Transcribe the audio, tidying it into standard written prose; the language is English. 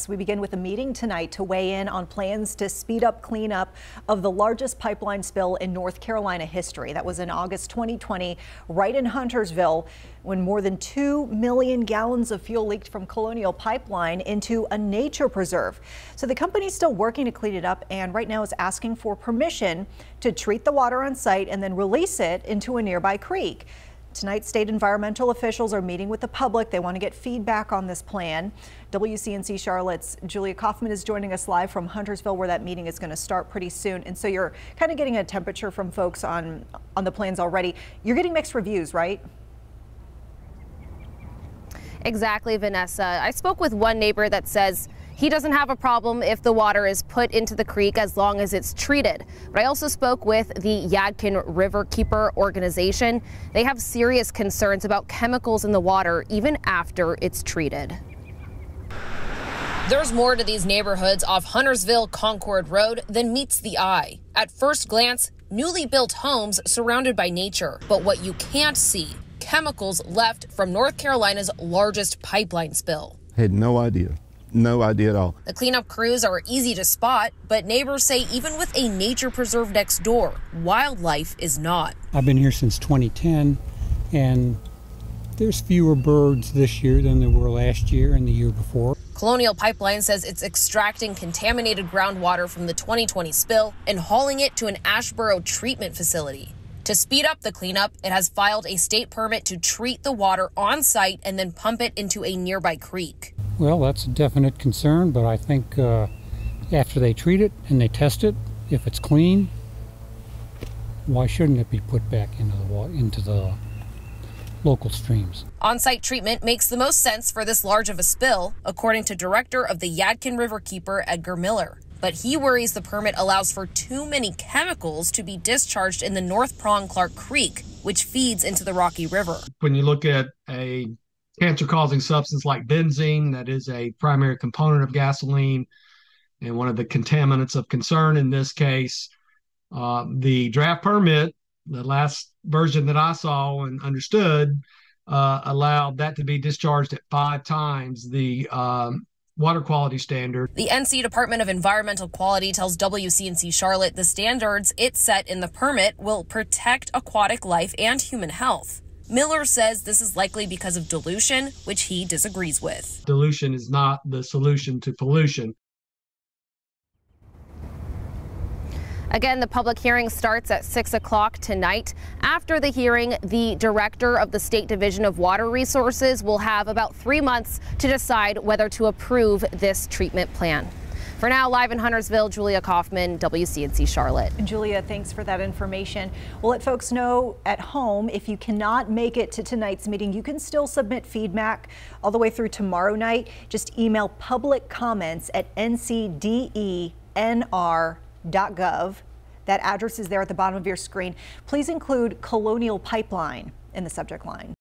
We begin with a meeting tonight to weigh in on plans to speed up cleanup of the largest pipeline spill in North Carolina history. That was in August 2020, right in Huntersville, when more than 2 million gallons of fuel leaked from Colonial Pipeline into a nature preserve. So the company's still working to clean it up and right now is asking for permission to treat the water on site and then release it into a nearby creek. Tonight, state environmental officials are meeting with the public. They want to get feedback on this plan. WCNC Charlotte's Julia Kaufman is joining us live from Huntersville, where that meeting is going to start pretty soon. And so you're kind of getting a temperature from folks on the plans already. You're getting mixed reviews, right? Exactly, Vanessa. I spoke with one neighbor that says he doesn't have a problem if the water is put into the creek as long as it's treated. But I also spoke with the Yadkin River Keeper organization. They have serious concerns about chemicals in the water even after it's treated. There's more to these neighborhoods off Huntersville Concord Road than meets the eye. At first glance, newly built homes surrounded by nature. But what you can't see, chemicals left from North Carolina's largest pipeline spill. I had no idea. No idea at all. The cleanup crews are easy to spot, but neighbors say even with a nature preserve next door, wildlife is not. I've been here since 2010, and there's fewer birds this year than there were last year and the year before. Colonial Pipeline says it's extracting contaminated groundwater from the 2020 spill and hauling it to an Ashboro treatment facility. To speed up the cleanup, it has filed a state permit to treat the water on site and then pump it into a nearby creek. Well, that's a definite concern, but I think after they treat it and they test it, if it's clean, why shouldn't it be put back into the local streams? On-site treatment makes the most sense for this large of a spill, according to director of the Yadkin River Keeper, Edgar Miller. But he worries the permit allows for too many chemicals to be discharged in the North Prong Clark Creek, which feeds into the Rocky River. When you look at a cancer-causing substance like benzene, that is a primary component of gasoline and one of the contaminants of concern in this case, the draft permit, the last version that I saw and understood, allowed that to be discharged at 5 times the water quality standard. The NC Department of Environmental Quality tells WCNC Charlotte the standards it set in the permit will protect aquatic life and human health. Miller says this is likely because of dilution, which he disagrees with. Dilution is not the solution to pollution. Again, the public hearing starts at 6 o'clock tonight. After the hearing, the director of the State Division of Water Resources will have about 3 months to decide whether to approve this treatment plan. For now, live in Huntersville, Julia Kaufman, WCNC Charlotte. Julia, thanks for that information. We'll let folks know at home if you cannot make it to tonight's meeting, you can still submit feedback all the way through tomorrow night. Just email public comments at ncdenr.gov. That address is there at the bottom of your screen. Please include Colonial Pipeline in the subject line.